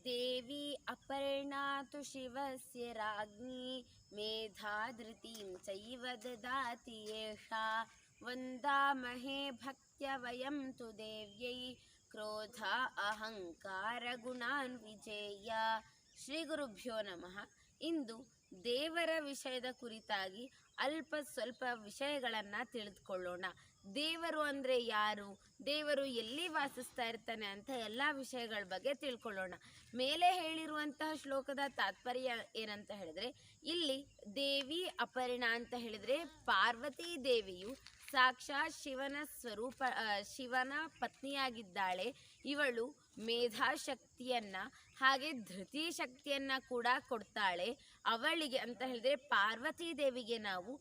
ದೇವಿ ಅಪರ್ಣಾ ತು ಶಿವಸ್ಯ ರಾಜ್ಞಿ ಮೇಧಾಧೃತಿಂ ಚೈವ ದದಾತಿ ಏಷಾ ವಂದಾಮಹೇ ಭಕ್ತ್ಯ ವಯಂ ತು ದೇವ್ಯೈ ಕ್ರೋಧ ಅಹಂಕಾರ ಗುಣಾನ್ ವಿಜೇಯ. ಶ್ರೀ ಗುರುಭ್ಯೋ ನಮಃ. ಇಂದು ದೇವರ ವಿಷಯದ ಕುರಿತಾಗಿ ಸ್ವಲ್ಪ ವಿಷಯಗಳನ್ನು ತಿಳಿದುಕೊಳ್ಳೋಣ. ದೇವರು ಅಂದರೆ ಯಾರು, ದೇವರು ಎಲ್ಲಿ ವಾಸಿಸ್ತಾ ಇರ್ತಾನೆ ಅಂತ ಎಲ್ಲ ವಿಷಯಗಳ ಬಗ್ಗೆ ತಿಳ್ಕೊಳ್ಳೋಣ. ಮೇಲೆ ಹೇಳಿರುವಂತಹ ಶ್ಲೋಕದ ತಾತ್ಪರ್ಯ ಏನಂತ ಹೇಳಿದ್ರೆ, ಇಲ್ಲಿ ದೇವಿ ಅಪರ್ಣಾ ಅಂತ ಹೇಳಿದ್ರೆ ಪಾರ್ವತಿ ದೇವಿಯು ಸಾಕ್ಷಾತ್ ಶಿವನ ಪತ್ನಿಯಾಗಿದ್ದಾಳೆ. ಇವಳು ಮೇಧಾಶಕ್ತಿಯನ್ನ ಹಾಗೆ ಧೃತಿ ಶಕ್ತಿಯನ್ನ ಕೂಡ ಕೊಡ್ತಾಳೆ. ಅವಳಿಗೆ ಅಂತ ಹೇಳಿದ್ರೆ ಪಾರ್ವತಿ ದೇವಿಗೆ ನಾವು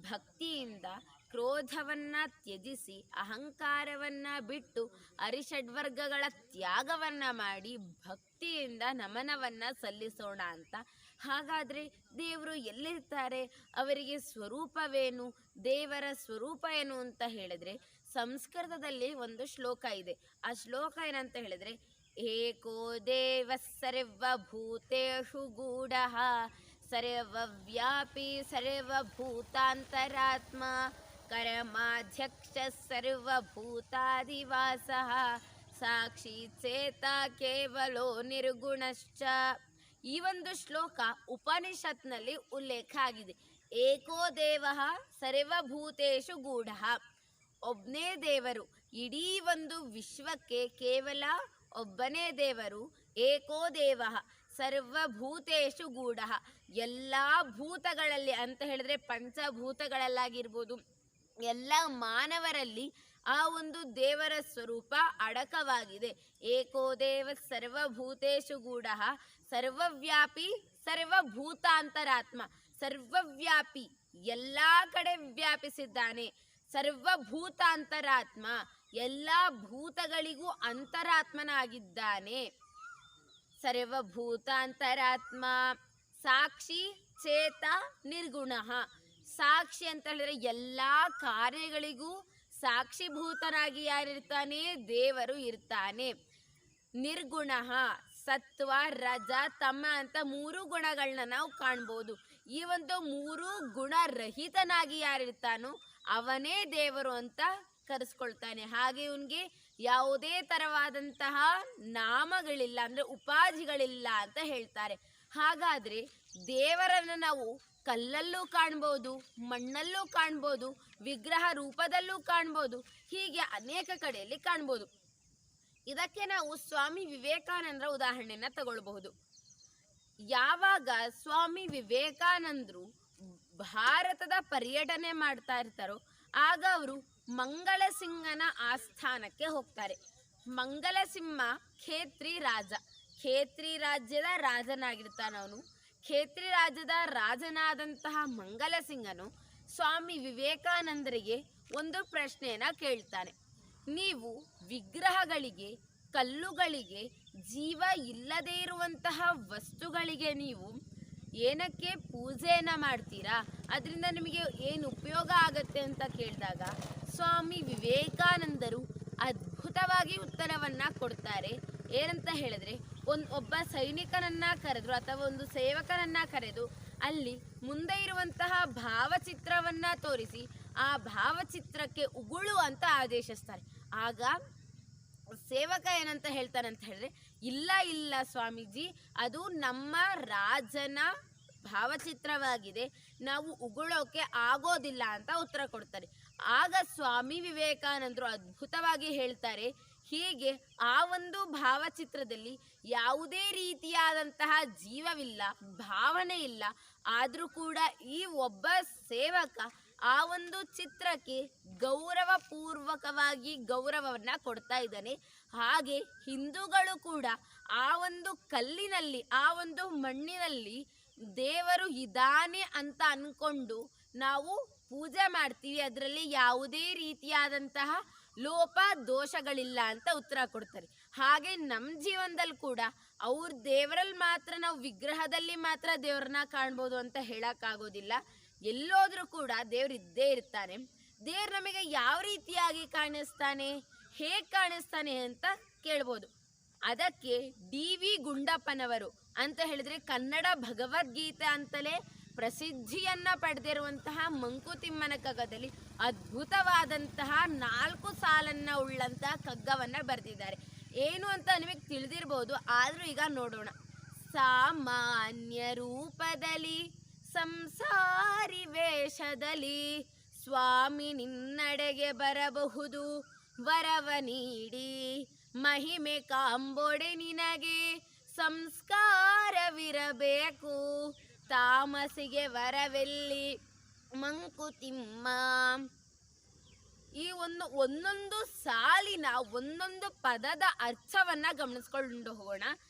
ಭಕ್ತಿಯಿಂದ ಕ್ರೋಧವನ್ನ ತ್ಯಜಿಸಿ ಅಹಂಕಾರವನ್ನ ಬಿಟ್ಟು ಅರಿಷಡ್ವರ್ಗಗಳ ತ್ಯಾಗವನ್ನ ಮಾಡಿ ಭಕ್ತಿಯಿಂದ ನಮನವನ್ನ ಸಲ್ಲಿಸೋಣ ಅಂತ. ಹಾಗಾದರೆ ದೇವರು ಎಲ್ಲಿರ್ತಾರೆ, ಅವರಿಗೆ ಸ್ವರೂಪವೇನು, ದೇವರ ಸ್ವರೂಪ ಏನು ಅಂತ ಹೇಳಿದ್ರೆ ಸಂಸ್ಕೃತದಲ್ಲಿ ಒಂದು ಶ್ಲೋಕ ಇದೆ. ಆ ಶ್ಲೋಕ ಏನಂತ ಹೇಳಿದ್ರೆ, ಏಕೋ ದೇವ ಸರ್ವಭೂತೇಷು ಗೂಢಃ ಸರ್ವವ್ಯಾಪಿ ಸರ್ವಭೂತಾಂತರಾತ್ಮ ಕರಮಾಧ್ಯಕ್ಷ ಸರ್ವಭೂತಾದಿವಾಸಃ ಸಾಕ್ಷಿ ಚೇತ ಕೇವಲೋ ನಿರ್ಗುಣಶ್ಚ. ಈ ಒಂದು ಶ್ಲೋಕ ಉಪನಿಷತ್ನಲ್ಲಿ ಉಲ್ಲೇಖ ಆಗಿದೆ. ಏಕೋ ದೇವಃ ಸರ್ವಭೂತೇಷು ಗೂಢಃ, ಒಬ್ಬನೇ ದೇವರು, ಇಡೀ ಒಂದು ವಿಶ್ವಕ್ಕೆ ಕೇವಲ ಒಬ್ಬನೇ ದೇವರು. ಏಕೋ ದೇವಃ ಸರ್ವಭೂತೇಷು ಗೂಢಃ, ಎಲ್ಲ ಭೂತಗಳಲ್ಲಿ ಅಂತ ಹೇಳಿದ್ರೆ ಪಂಚಭೂತಗಳಲ್ಲಾಗಿರ್ಬೋದು, ಎಲ್ಲ ಮಾನವರಲ್ಲಿ ಆ ಒಂದು ದೇವರ ಸ್ವರೂಪ ಅಡಕವಾಗಿದೆ. ಏಕೋ ದೇವ ಸರ್ವಭೂತೇಷು ಗೂಢಃ ಸರ್ವವ್ಯಾಪಿ ಸರ್ವಭೂತಾಂತರಾತ್ಮ, ಸರ್ವವ್ಯಾಪಿ ಎಲ್ಲ ಕಡೆ ವ್ಯಾಪಿಸಿದ್ದಾನೆ. ಸರ್ವಭೂತಾಂತರಾತ್ಮ, ಎಲ್ಲ ಭೂತಗಳಿಗೂ ಅಂತರಾತ್ಮನಾಗಿದ್ದಾನೆ. ಸರ್ವಭೂತಾಂತರಾತ್ಮ ಸಾಕ್ಷಿ ಚೇತ ನಿರ್ಗುಣ. ಸಾಕ್ಷಿ ಅಂತ ಹೇಳಿದ್ರೆ ಎಲ್ಲ ಕಾರ್ಯಗಳಿಗೂ ಸಾಕ್ಷಿಭೂತನಾಗಿ ಯಾರಿರ್ತಾನೆ, ದೇವರು ಇರ್ತಾನೆ. ನಿರ್ಗುಣ, ಸತ್ವ ರಜ ತಮ ಅಂತ 3 ಗುಣಗಳನ್ನ ನಾವು ಕಾಣ್ಬೋದು. ಈ ಒಂದು 3 ಗುಣರಹಿತನಾಗಿ ಯಾರಿರ್ತಾನೋ ಅವನೇ ದೇವರು ಅಂತ ಕರೆಸ್ಕೊಳ್ತಾನೆ. ಹಾಗೆ ಇವನಿಗೆ ಯಾವುದೇ ತರವಾದಂತಹ ನಾಮಗಳಿಲ್ಲ, ಅಂದರೆ ಉಪಾಧಿಗಳಿಲ್ಲ ಅಂತ ಹೇಳ್ತಾರೆ. ಹಾಗಾದರೆ ದೇವರನ್ನು ನಾವು ಕಲ್ಲಲ್ಲೂ ಕಾಣ್ಬೋದು, ಮಣ್ಣಲ್ಲೂ ಕಾಣ್ಬೋದು, ವಿಗ್ರಹ ರೂಪದಲ್ಲೂ ಕಾಣ್ಬೋದು, ಹೀಗೆ ಅನೇಕ ಕಡೆಯಲ್ಲಿ ಕಾಣ್ಬೋದು. ಇದಕ್ಕೆ ನಾವು ಸ್ವಾಮಿ ವಿವೇಕಾನಂದರ ಉದಾಹರಣೆಯನ್ನು ತಗೊಳ್ಬಹುದು. ಯಾವಾಗ ಸ್ವಾಮಿ ವಿವೇಕಾನಂದರು ಭಾರತದ ಪರ್ಯಟನೆ ಮಾಡ್ತಾ ಇರ್ತಾರೋ ಆಗ ಅವರು ಮಂಗಳಸಿಂಹನ ಆಸ್ಥಾನಕ್ಕೆ ಹೋಗ್ತಾರೆ. ಮಂಗಲಸಿಂಹ ಖೇತ್ರಿ ರಾಜ, ಖೇತ್ರಿ ರಾಜ್ಯದ ರಾಜನಾಗಿರ್ತಾನವನು. ಖೇತ್ರಿ ರಾಜ್ಯದ ರಾಜನಾದಂತಹ ಮಂಗಲಸಿಂಹನು ಸ್ವಾಮಿ ವಿವೇಕಾನಂದರಿಗೆ ಒಂದು ಪ್ರಶ್ನೆಯನ್ನು ಕೇಳ್ತಾನೆ. ನೀವು ವಿಗ್ರಹಗಳಿಗೆ, ಕಲ್ಲುಗಳಿಗೆ, ಜೀವ ಇಲ್ಲದೇ ಇರುವಂತಹ ವಸ್ತುಗಳಿಗೆ ನೀವು ಏನಕ್ಕೆ ಪೂಜೆಯನ್ನು ಮಾಡ್ತೀರಾ, ಅದರಿಂದ ನಿಮಗೆ ಏನು ಉಪಯೋಗ ಆಗುತ್ತೆ ಅಂತ ಕೇಳಿದಾಗ ಸ್ವಾಮಿ ವಿವೇಕಾನಂದರು ಅದ್ಭುತವಾಗಿ ಉತ್ತರವನ್ನು ಕೊಡ್ತಾರೆ. ಏನಂತ ಹೇಳಿದ್ರೆ, ಒಬ್ಬ ಸೈನಿಕನನ್ನು ಕರೆದ್ರು ಅಥವಾ ಒಂದು ಸೇವಕನನ್ನು ಕರೆದು ಅಲ್ಲಿ ಮುಂದೆ ಇರುವಂತಹ ಭಾವಚಿತ್ರವನ್ನು ತೋರಿಸಿ ಆ ಭಾವಚಿತ್ರಕ್ಕೆ ಉಗುಳು ಅಂತ ಆದೇಶಿಸ್ತಾರೆ. ಆಗ ಸೇವಕ ಏನಂತ ಹೇಳ್ತಾನೆ ಅಂತ ಹೇಳಿದ್ರೆ, ಇಲ್ಲ ಸ್ವಾಮೀಜಿ, ಅದು ನಮ್ಮ ರಾಜನ ಭಾವಚಿತ್ರವಾಗಿದೆ, ನಾವು ಉಗುಳೋಕೆ ಆಗೋದಿಲ್ಲ ಅಂತ ಉತ್ತರ ಕೊಡ್ತಾರೆ. ಆಗ ಸ್ವಾಮಿ ವಿವೇಕಾನಂದರು ಅದ್ಭುತವಾಗಿ ಹೇಳ್ತಾರೆ, ಹೀಗೆ ಆ ಒಂದು ಭಾವಚಿತ್ರದಲ್ಲಿ ಯಾವುದೇ ರೀತಿಯಾದಂತಹ ಜೀವವಿಲ್ಲ, ಭಾವನೆ ಇಲ್ಲ, ಆದರೂ ಕೂಡ ಈ ಒಬ್ಬ ಸೇವಕ ಆ ಒಂದು ಚಿತ್ರಕ್ಕೆ ಗೌರವಪೂರ್ವಕವಾಗಿ ಗೌರವವನ್ನು ಕೊಡ್ತಾ ಇದ್ದಾನೆ. ಹಾಗೆ ಹಿಂದೂಗಳು ಕೂಡ ಆ ಒಂದು ಕಲ್ಲಿನಲ್ಲಿ, ಆ ಒಂದು ಮಣ್ಣಿನಲ್ಲಿ ದೇವರು ಇದ್ದಾನೆ ಅಂತ ಅಂದ್ಕೊಂಡು ನಾವು ಪೂಜೆ ಮಾಡ್ತೀವಿ, ಅದರಲ್ಲಿ ಯಾವುದೇ ರೀತಿಯಾದಂತಹ ಲೋಪ ದೋಷಗಳಿಲ್ಲ ಅಂತ ಉತ್ತರ ಕೊಡ್ತಾರೆ. ಹಾಗೆ ನಮ್ಮ ಜೀವನದಲ್ಲಿ ಕೂಡ ಅವ್ರ ದೇವರಲ್ಲಿ ಮಾತ್ರ, ನಾವು ವಿಗ್ರಹದಲ್ಲಿ ಮಾತ್ರ ದೇವ್ರನ್ನ ಕಾಣ್ಬೋದು ಅಂತ ಹೇಳೋಕ್ಕಾಗೋದಿಲ್ಲ. ಎಲ್ಲೋದ್ರೂ ಕೂಡ ದೇವ್ರು ಇದ್ದೇ ಇರ್ತಾನೆ. ದೇವ್ರು ನಮಗೆ ಯಾವ ರೀತಿಯಾಗಿ ಕಾಣಿಸ್ತಾನೆ, ಹೇಗೆ ಕಾಣಿಸ್ತಾನೆ ಅಂತ ಕೇಳ್ಬೋದು. ಅದಕ್ಕೆ ಡಿ ಗುಂಡಪ್ಪನವರು ಅಂತ ಹೇಳಿದ್ರೆ ಕನ್ನಡ ಭಗವದ್ಗೀತೆ ಅಂತಲೇ ಪ್ರಸಿದ್ಧಿಯನ್ನ ಪಡೆದಿರುವಂತಹ ಮಂಕುತಿಮ್ಮನ ಕಗ್ಗದಲ್ಲಿ ಅದ್ಭುತವಾದಂತಹ 4 ಸಾಲನ್ನ ಉಳ್ಳಂತಹ ಕಗ್ಗವನ್ನ ಬರೆದಿದ್ದಾರೆ. ಏನು ಅಂತ ನಿಮಗೆ ತಿಳಿದಿರ್ಬೋದು, ಆದ್ರೂ ಈಗ ನೋಡೋಣ. ಸಾಮಾನ್ಯ ರೂಪದಲ್ಲಿ ಸಂಸಾರಿ ವೇಷದಲ್ಲಿ ಸ್ವಾಮಿ ನಿನ್ನಡೆಗೆ ಬರಬಹುದು ವರವ ನೀಡಿ, ಮಹಿಮೆ ಕಾಂಬೊಡೆ ನಿನಗೆ ಸಂಸ್ಕಾರವಿರಬೇಕು, ತಾಮಸಿಗೆ ವರವೆಲ್ಲಿ ಮಂಕುತಿಮ್ಮ. ಈ ಒಂದೊಂದು ಸಾಲಿನ ಒಂದೊಂದು ಪದದ ಅರ್ಥವನ್ನ ಗಮನಿಸ್ಕೊಂಡು ಹೋಗೋಣ.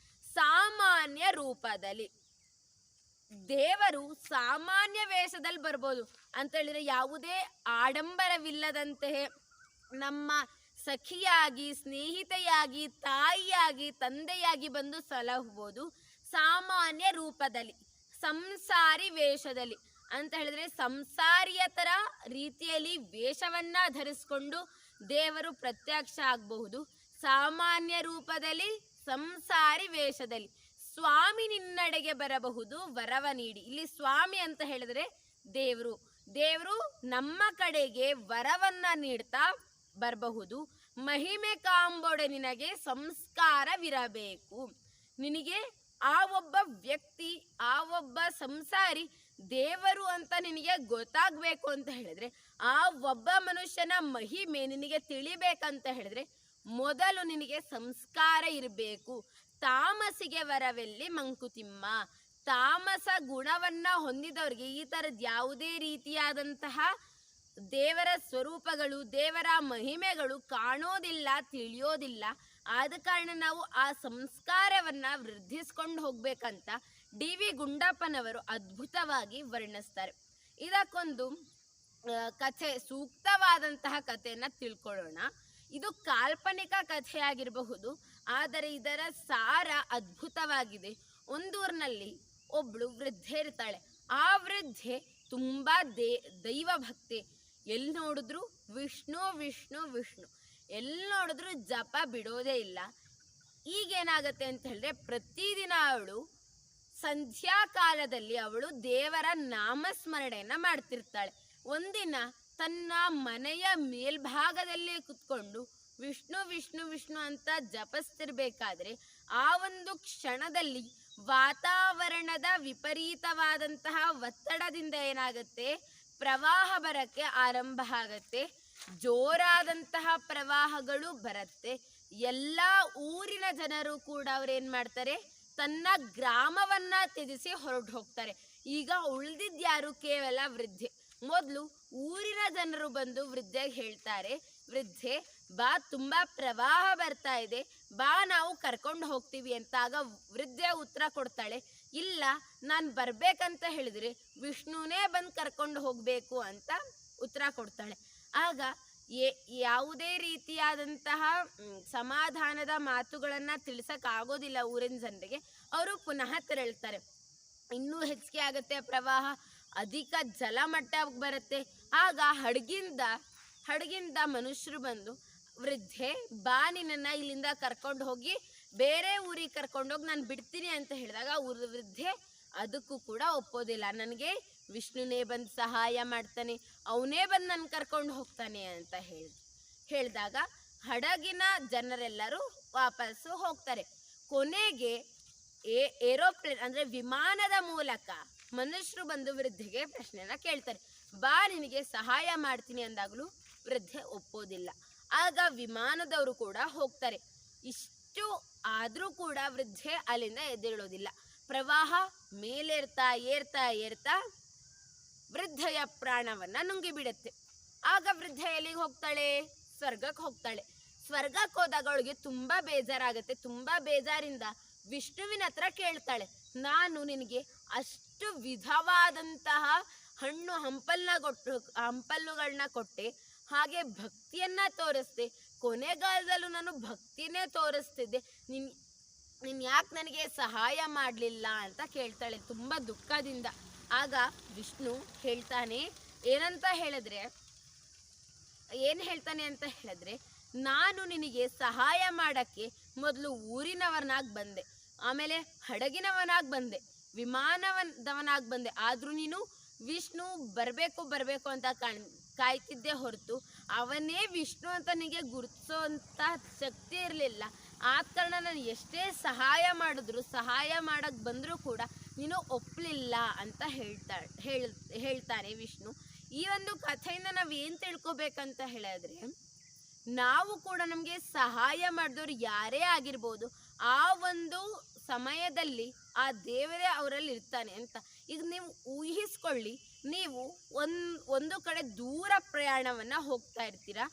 ಸಾಮಾನ್ಯ ರೂಪದಲ್ಲಿ ದೇವರು ಸಾಮಾನ್ಯ ವೇಷದಲ್ಲಿ ಬರ್ಬೋದು ಅಂತ ಹೇಳಿದ್ರೆ ಯಾವುದೇ ಆಡಂಬರವಿಲ್ಲದಂತೆ ನಮ್ಮ ಸಖಿಯಾಗಿ, ಸ್ನೇಹಿತೆಯಾಗಿ, ತಾಯಿಯಾಗಿ, ತಂದೆಯಾಗಿ ಬಂದು ಸಲಹುವುದು ಸಾಮಾನ್ಯ ರೂಪದಲ್ಲಿ. ಸಂಸಾರಿ ವೇಷದಲ್ಲಿ ಅಂತ ಹೇಳಿದ್ರೆ ಸಂಸಾರಿಯ ತರ ರೀತಿಯಲ್ಲಿ ವೇಷವನ್ನ ಧರಿಸ್ಕೊಂಡು ದೇವರು ಪ್ರತ್ಯಕ್ಷ ಆಗಬಹುದು. ಸಾಮಾನ್ಯ ರೂಪದಲ್ಲಿ ಸಂಸಾರಿ ವೇಷದಲ್ಲಿ ಸ್ವಾಮಿ ನಿನ್ನಡೆಗೆ ಬರಬಹುದು ವರವ ನೀಡಿ. ಇಲ್ಲಿ ಸ್ವಾಮಿ ಅಂತ ಹೇಳಿದ್ರೆ ದೇವರು, ದೇವರು ನಮ್ಮ ಕಡೆಗೆ ವರವನ್ನ ನೀಡ್ತಾ ಬರಬಹುದು. ಮಹಿಮೆ ಕಾಂಬೊಡೆ ನಿನಗೆ ಸಂಸ್ಕಾರವಿರಬೇಕು. ನಿನಗೆ ಆ ಒಬ್ಬ ವ್ಯಕ್ತಿ, ಆ ಒಬ್ಬ ಸಂಸಾರಿ ದೇವರು ಅಂತ ನಿನಗೆ ಗೊತ್ತಾಗಬೇಕು ಅಂತ ಹೇಳಿದ್ರೆ, ಆ ಒಬ್ಬ ಮನುಷ್ಯನ ಮಹಿಮೆ ನಿನಗೆ ತಿಳಿಬೇಕಂತ ಹೇಳಿದ್ರೆ ಮೊದಲು ನಿನಗೆ ಸಂಸ್ಕಾರ ಇರಬೇಕು. ತಾಮಸಿಗೆ ವರವೆಲ್ಲಿ ಮಂಕುತಿಮ್ಮ. ತಾಮಸ ಗುಣವನ್ನ ಹೊಂದಿದವರಿಗೆ ಈ ಥರದ ಯಾವುದೇ ರೀತಿಯಾದಂತಹ ದೇವರ ಸ್ವರೂಪಗಳು, ದೇವರ ಮಹಿಮೆಗಳು ಕಾಣೋದಿಲ್ಲ, ತಿಳಿಯೋದಿಲ್ಲ. ಆದ ಕಾರಣ ನಾವು ಆ ಸಂಸ್ಕಾರವನ್ನ ವೃದ್ಧಿಸ್ಕೊಂಡು ಹೋಗ್ಬೇಕಂತ ಡಿ ಗುಂಡಪ್ಪನವರು ಅದ್ಭುತವಾಗಿ ವರ್ಣಿಸ್ತಾರೆ. ಇದಕ್ಕೊಂದು ಕಥೆ, ಸೂಕ್ತವಾದಂತಹ ಕಥೆಯನ್ನ ತಿಳ್ಕೊಳ್ಳೋಣ. ಇದು ಕಾಲ್ಪನಿಕ ಕಥೆಯಾಗಿರಬಹುದು, ಆದರೆ ಇದರ ಸಾರ ಅದ್ಭುತವಾಗಿದೆ. ಒಂದೂರಿನಲ್ಲಿ ಒಬ್ಳು ವೃದ್ಧೆ ಇರ್ತಾಳೆ. ಆ ವೃದ್ಧೆ ತುಂಬಾ ದೈವ ಭಕ್ತಿ. ಎಲ್ಲಿ ನೋಡಿದ್ರು ವಿಷ್ಣು ವಿಷ್ಣು ವಿಷ್ಣು, ಎಲ್ಲಿ ನೋಡಿದ್ರು ಜಪ ಬಿಡೋದೇ ಇಲ್ಲ. ಈಗೇನಾಗತ್ತೆ ಅಂತ ಹೇಳಿದ್ರೆ ಪ್ರತಿದಿನ ಅವಳು ಸಂಧ್ಯಾ ಕಾಲದಲ್ಲಿ ಅವಳು ದೇವರ ನಾಮಸ್ಮರಣೆಯನ್ನ ಮಾಡ್ತಿರ್ತಾಳೆ. ಒಂದಿನ ತನ್ನ ಮನೆಯ ಮೇಲ್ಭಾಗದಲ್ಲಿ ಕುತ್ಕೊಂಡು ವಿಷ್ಣು ವಿಷ್ಣು ವಿಷ್ಣು ಅಂತ ಜಪಿಸ್ತಿರ್ಬೇಕಾದ್ರೆ ಆ ಒಂದು ಕ್ಷಣದಲ್ಲಿ ವಾತಾವರಣದ ವಿಪರೀತವಾದಂತಹ ಒತ್ತಡದಿಂದ ಏನಾಗುತ್ತೆ, ಪ್ರವಾಹ ಬರಕ್ಕೆ ಆರಂಭ ಆಗತ್ತೆ. ಜೋರಾದಂತಹ ಪ್ರವಾಹಗಳು ಬರುತ್ತೆ. ಎಲ್ಲ ಊರಿನ ಜನರು ಕೂಡ ಅವ್ರೇನ್ ಮಾಡ್ತಾರೆ, ತನ್ನ ಗ್ರಾಮವನ್ನ ತ್ಯಜಿಸಿ ಹೊರಟು ಹೋಗ್ತಾರೆ. ಈಗ ಉಳಿದಿದ್ಯಾರು ಕೇವಲ ವೃದ್ಧೆ. ಮೊದಲು ಊರಿನ ಜನರು ಬಂದು ವೃದ್ಧೆಗೆ ಹೇಳ್ತಾರೆ, ವೃದ್ಧೆ ಬಾ, ತುಂಬಾ ಪ್ರವಾಹ ಬರ್ತಾ ಇದೆ, ಬಾ ನಾವು ಕರ್ಕೊಂಡು ಹೋಗ್ತೀವಿ ಅಂತ. ಆಗ ವೃದ್ಧೆ ಉತ್ತರ ಕೊಡ್ತಾಳೆ, ಇಲ್ಲ, ನಾನು ಬರ್ಬೇಕಂತ ಹೇಳಿದ್ರೆ ವಿಷ್ಣುನೇ ಬಂದು ಕರ್ಕೊಂಡು ಹೋಗ್ಬೇಕು ಅಂತ ಉತ್ತರ ಕೊಡ್ತಾಳೆ. ಆಗ ಯಾವುದೇ ರೀತಿಯಾದಂತಹ ಸಮಾಧಾನದ ಮಾತುಗಳನ್ನ ತಿಳಿಸಕ್ ಆಗೋದಿಲ್ಲ ಊರಿನ ಜನರಿಗೆ. ಅವರು ಪುನಃ ತೆರಳ್ತಾರೆ. ಇನ್ನೂ ಹೆಚ್ಚಿಗೆ ಆಗುತ್ತೆ ಪ್ರವಾಹ, ಅಧಿಕ ಜಲಮಟ್ಟ ಬರುತ್ತೆ. ಆಗ ಹಡಗಿಂದ ಮನುಷ್ಯರು ಬಂದು, ವೃದ್ಧೆ ಬಾ, ನಿನ್ನನ್ನು ಇಲ್ಲಿಂದ ಕರ್ಕೊಂಡು ಹೋಗಿ ಬೇರೆ ಊರಿಗೆ ಕರ್ಕೊಂಡೋಗಿ ನಾನು ಬಿಡ್ತೀನಿ ಅಂತ ಹೇಳಿದಾಗ ವೃದ್ಧೆ ಅದಕ್ಕೂ ಕೂಡ ಒಪ್ಪೋದಿಲ್ಲ. ನನಗೆ ವಿಷ್ಣುನೇ ಬಂದು ಸಹಾಯ ಮಾಡ್ತಾನೆ, ಅವನೇ ಬಂದು ನನ್ನ ಕರ್ಕೊಂಡು ಹೋಗ್ತಾನೆ ಅಂತ ಹೇಳಿದಾಗ ಹಡಗಿನ ಜನರೆಲ್ಲರೂ ವಾಪಸ್ಸು ಹೋಗ್ತಾರೆ. ಕೊನೆಗೆ ಏರೋಪ್ಲೇನ್ ಅಂದರೆ ವಿಮಾನದ ಮೂಲಕ ಮನುಷ್ಯರು ಬಂದು ವೃದ್ಧೆಗೆ ಪ್ರಶ್ನೆನ ಕೇಳ್ತಾರೆ, ಬಾ, ನಿನಗೆ ಸಹಾಯ ಮಾಡ್ತೀನಿ ಅಂದಾಗಲೂ ವೃದ್ಧೆ ಒಪ್ಪೋದಿಲ್ಲ. ಆಗ ವಿಮಾನದವರು ಕೂಡ ಹೋಗ್ತಾರೆ. ಇಷ್ಟು ಆದರೂ ಕೂಡ ವೃದ್ಧೆ ಅಲ್ಲಿಂದ ಎದ್ದೇಳೋದಿಲ್ಲ. ಪ್ರವಾಹ ಮೇಲೇರ್ತಾ ಏರ್ತಾ ಏರ್ತಾ ವೃದ್ಧೆಯ ಪ್ರಾಣವನ್ನ ನುಂಗಿಬಿಡುತ್ತೆ. ಆಗ ವೃದ್ಧೆ ಎಲ್ಲಿಗೆ ಹೋಗ್ತಾಳೆ? ಸ್ವರ್ಗಕ್ಕೆ ಹೋಗ್ತಾಳೆ. ಸ್ವರ್ಗಕ್ಕೆ ಹೋದಾಗ ಅವಳಿಗೆ ತುಂಬಾ ಬೇಜಾರಾಗುತ್ತೆ. ತುಂಬಾ ಬೇಜಾರಿಂದ ವಿಷ್ಣುವಿನ ಹತ್ರ ಕೇಳ್ತಾಳೆ, ನಾನು ನಿನಗೆ ಅಷ್ಟು ವಿಧವಾದಂತಹ ಹಣ್ಣು ಹಂಪಲುಗಳನ್ನ ಕೊಟ್ಟೆ, ಹಾಗೆ ಭಕ್ತಿಯನ್ನ ತೋರಿಸ್ದೆ, ಕೊನೆಗಾಲದಲ್ಲೂ ನಾನು ಭಕ್ತಿನೇ ತೋರಿಸ್ತಿದ್ದೆ, ನೀನ್ ಯಾಕೆ ನನಗೆ ಸಹಾಯ ಮಾಡಲಿಲ್ಲ ಅಂತ ಕೇಳ್ತಾಳೆ ತುಂಬಾ ದುಃಖದಿಂದ. ಆಗ ವಿಷ್ಣು ಹೇಳ್ತಾನೆ, ಏನ್ ಹೇಳ್ತಾನೆ ಅಂತ ಹೇಳಿದ್ರೆ, ನಾನು ನಿನಗೆ ಸಹಾಯ ಮಾಡಕ್ಕೆ ಮೊದಲು ಊರಿನವನಾಗಿ ಬಂದೆ, ಆಮೇಲೆ ಹಡಗಿನವನಾಗಿ ಬಂದೆ, ವಿಮಾನದವನಾಗಿ ಬಂದೆ. ಆದರೂ ನೀನು ವಿಷ್ಣು ಬರಬೇಕು ಅಂತ ಕಾಯ್ತಿದ್ದೆ ಹೊರತು ಅವನೇ ವಿಷ್ಣು ಅಂತ ನಿನಗೆ ಗುರುತಿಸೋಂಥ ಶಕ್ತಿ ಇರಲಿಲ್ಲ. ಆದ ಕಾರಣ ನಾನು ಎಷ್ಟೇ ಸಹಾಯ ಮಾಡಿದ್ರು, ಸಹಾಯ ಮಾಡಕ್ಕೆ ಬಂದರೂ ಕೂಡ ನೀನು ಒಪ್ಪಲಿಲ್ಲ ಅಂತ ಹೇಳ್ತಾನೆ ವಿಷ್ಣು. ಈ ಒಂದು ಕಥೆಯಿಂದ ನಾವು ಏನು ತಿಳ್ಕೊಬೇಕಂತ ಹೇಳಿದ್ರೆ, ನಾವು ಕೂಡ ನಮಗೆ ಸಹಾಯ ಮಾಡಿದವ್ರು ಯಾರೇ ಆಗಿರ್ಬೋದು, ಆ ಒಂದು ಸಮಯದಲ್ಲಿ ಆ ದೇವರೇ ಅವರಲ್ಲಿ ಇರ್ತಾನೆ ಅಂತ. ಈಗ ನೀವು ಊಹಿಸ್ಕೊಳ್ಳಿ, ನೀವು ಒಂದು ಕಡೆ ದೂರ ಪ್ರಯಾಣವನ್ನು ಹೋಗ್ತಾ ಇರ್ತೀರಾ,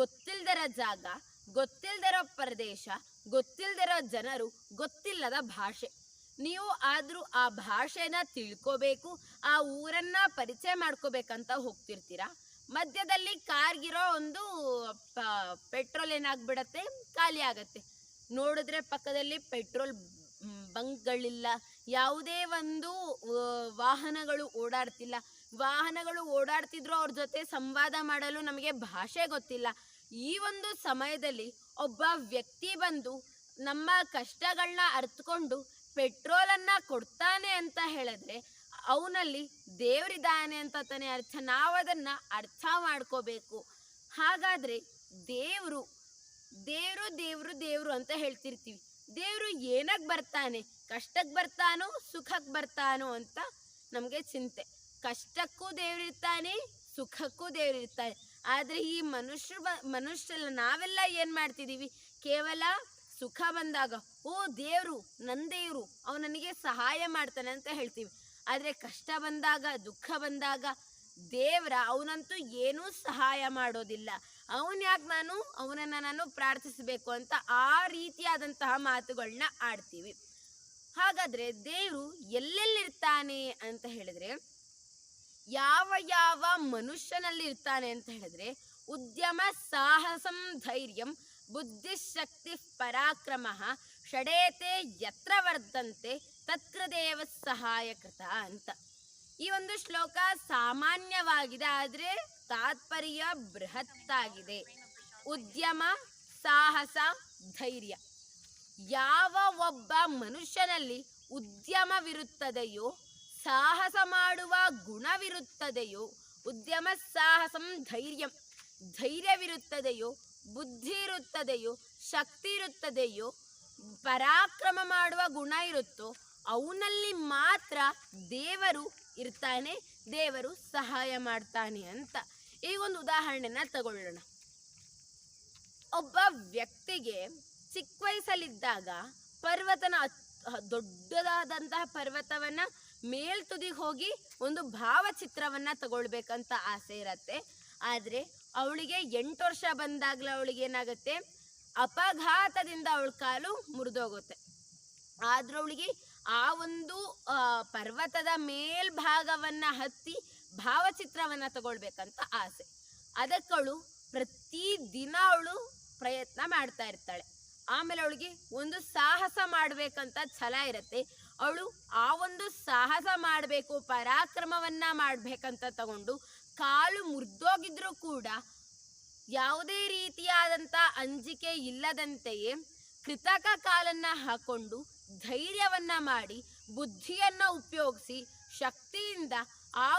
ಗೊತ್ತಿಲ್ದಿರೋ ಜಾಗ, ಗೊತ್ತಿಲ್ದಿರೋ ಪ್ರದೇಶ, ಗೊತ್ತಿಲ್ದಿರೋ ಜನರು, ಗೊತ್ತಿಲ್ಲದ ಭಾಷೆ. ನೀವು ಆದರೂ ಆ ಭಾಷೆನ ತಿಳ್ಕೋಬೇಕು, ಆ ಊರನ್ನ ಪರಿಚಯ ಮಾಡ್ಕೋಬೇಕಂತ ಹೋಗ್ತಿರ್ತೀರಾ. ಮಧ್ಯದಲ್ಲಿ ಕಾರ್ಗಿರೋ ಒಂದು ಪೆಟ್ರೋಲ್ ಏನಾಗ್ಬಿಡತ್ತೆ, ಖಾಲಿ ಆಗತ್ತೆ. ನೋಡಿದ್ರೆ ಪಕ್ಕದಲ್ಲಿ ಪೆಟ್ರೋಲ್ ಬಂಕ್ಗಳಿಲ್ಲ, ಯಾವುದೇ ಒಂದು ವಾಹನಗಳು ಓಡಾಡ್ತಿಲ್ಲ. ವಾಹನಗಳು ಓಡಾಡ್ತಿದ್ರು, ಅವ್ರ ಜೊತೆ ಸಂವಾದ ಮಾಡಲು ನಮಗೆ ಭಾಷೆ ಗೊತ್ತಿಲ್ಲ. ಈ ಒಂದು ಸಮಯದಲ್ಲಿ ಒಬ್ಬ ವ್ಯಕ್ತಿ ಬಂದು ನಮ್ಮ ಕಷ್ಟಗಳನ್ನ ಅರ್ಥಕೊಂಡು ಪೆಟ್ರೋಲನ್ನು ಕೊಡ್ತಾನೆ ಅಂತ ಹೇಳಿದ್ರೆ ಅವನಲ್ಲಿ ದೇವರಿದ್ದಾನೆ ಅಂತ ತಾನೇ ಅರ್ಥ. ನಾವು ಅದನ್ನು ಅರ್ಥ ಮಾಡ್ಕೋಬೇಕು. ಹಾಗಾದರೆ ದೇವರು ದೇವರು ದೇವರು ದೇವರು ಅಂತ ಹೇಳ್ತಿರ್ತೀವಿ. ದೇವರು ಏನಕ್ಕೆ ಬರ್ತಾನೆ? ಕಷ್ಟಕ್ಕೆ ಬರ್ತಾನೋ ಸುಖಕ್ಕೆ ಬರ್ತಾನೋ ಅಂತ ನಮಗೆ ಚಿಂತೆ. ಕಷ್ಟಕ್ಕೂ ದೇವರಿರ್ತಾನೆ, ಸುಖಕ್ಕೂ ದೇವರಿರ್ತಾನೆ. ಆದರೆ ಈ ಮನುಷ್ಯರೆಲ್ಲ ನಾವೆಲ್ಲ ಏನು ಮಾಡ್ತಿದ್ದೀವಿ, ಕೇವಲ ಸುಖ ಬಂದಾಗ ಓ ದೇವರು, ನನ್ನ ದೇವರು, ಅವನು ನನಗೆ ಸಹಾಯ ಮಾಡ್ತಾನೆ ಅಂತ ಹೇಳ್ತೀವಿ. ಆದರೆ ಕಷ್ಟ ಬಂದಾಗ, ದುಃಖ ಬಂದಾಗ ಅವನಂತೂ ಏನೂ ಸಹಾಯ ಮಾಡೋದಿಲ್ಲ. ಅವನನ್ನು ನಾನು ಪ್ರಾರ್ಥಿಸಬೇಕು ಅಂತ ಆ ರೀತಿಯಾದಂತಹ ಮಾತುಗಳನ್ನ ಆಡ್ತೀವಿ. ಹಾಗಾದರೆ ದೇವರು ಎಲ್ಲೆಲ್ಲಿರ್ತಾನೆ ಅಂತ ಹೇಳಿದ್ರೆ, ಯಾವ ಮನುಷ್ಯನಲ್ಲಿ ಇರ್ತಾನೆ ಅಂತ ಹೇಳಿದ್ರೆ, ಉದ್ಯಮ ಸಾಹಸಂ ಧೈರ್ಯಂ ಬುದ್ಧಿಶಕ್ತಿ ಪರಾಕ್ರಮ ಷಡೇತೆ ಯತ್ರ ವರ್ಧಂತೆ ತತ್ಕೃದೇವ ಸಹಾಯಕೃತ ಅಂತ. ಈ ಒಂದು ಶ್ಲೋಕ ಸಾಮಾನ್ಯವಾಗಿದೆ, ಆದರೆ ತಾತ್ಪರ್ಯ ಬೃಹತ್ತಾಗಿದೆ. ಉದ್ಯಮ, ಸಾಹಸ, ಧೈರ್ಯ. ಯಾವ ಒಬ್ಬ ಮನುಷ್ಯನಲ್ಲಿ ಉದ್ಯಮವಿರುತ್ತದೆಯೋ, ಸಾಹಸ ಮಾಡುವ ಗುಣವಿರುತ್ತದೆಯೋ, ಉದ್ಯಮ ಸಾಹಸಂ ಧೈರ್ಯಂ, ಧೈರ್ಯವಿರುತ್ತದೆಯೋ, ಬುದ್ಧಿ ಇರುತ್ತದೆಯೋ, ಶಕ್ತಿ ಇರುತ್ತದೆಯೋ, ಪರಾಕ್ರಮ ಮಾಡುವ ಗುಣ ಇರುತ್ತೋ, ಅವನಲ್ಲಿ ಮಾತ್ರ ದೇವರು ಇರ್ತಾನೆ, ದೇವರು ಸಹಾಯ ಮಾಡ್ತಾನೆ ಅಂತ. ಈಗೊಂದು ಉದಾಹರಣೆನ ತಗೊಳ್ಳೋಣ. ಒಬ್ಬ ವ್ಯಕ್ತಿಗೆ ಚಿಕ್ಕ ವಯಸ್ಸಲ್ಲಿದ್ದಾಗ ದೊಡ್ಡದಾದಂತಹ ಪರ್ವತವನ್ನ ಮೇಲ್ತುದಿಗೆ ಹೋಗಿ ಒಂದು ಭಾವಚಿತ್ರವನ್ನ ತಗೊಳ್ಬೇಕಂತ ಆಸೆ ಇರತ್ತೆ. ಆದರೆ ಅವಳಿಗೆ 8 ವರ್ಷ ಬಂದಾಗಲೇ ಅವಳಿಗೆ ಏನಾಗುತ್ತೆ, ಅಪಘಾತದಿಂದ ಅವಳ ಕಾಲು ಮುರಿದೋಗುತ್ತೆ. ಆದರೂ ಅವಳಿಗೆ ಆ ಒಂದು ಪರ್ವತದ ಮೇಲ್ಭಾಗವನ್ನು ಹತ್ತಿ ಭಾವಚಿತ್ರವನ್ನು ತಗೊಳ್ಬೇಕಂತ ಆಸೆ. ಅದಕ್ಕವಳು ಪ್ರತಿದಿನ ಅವಳು ಪ್ರಯತ್ನ ಮಾಡ್ತಾ ಇರ್ತಾಳೆ. ಆಮೇಲೆ ಅವಳಿಗೆ ಒಂದು ಸಾಹಸ ಮಾಡಬೇಕಂತ ಛಲ ಇರುತ್ತೆ. ಅವಳು ಆ ಒಂದು ಸಾಹಸ ಮಾಡಬೇಕು, ಪರಾಕ್ರಮವನ್ನು ಮಾಡಬೇಕಂತ ತಗೊಂಡು ಕಾಲು ಮುರಿದೋಗಿದ್ರೂ ಕೂಡ ಯಾವುದೇ ರೀತಿಯಾದಂಥ ಅಂಜಿಕೆ ಇಲ್ಲದಂತೆಯೇ ಕೃತಕ ಕಾಲನ್ನು ಹಾಕೊಂಡು ಧೈರ್ಯವನ್ನು ಮಾಡಿ ಬುದ್ಧಿಯನ್ನು ಉಪಯೋಗಿಸಿ ಶಕ್ತಿಯಿಂದ ಆ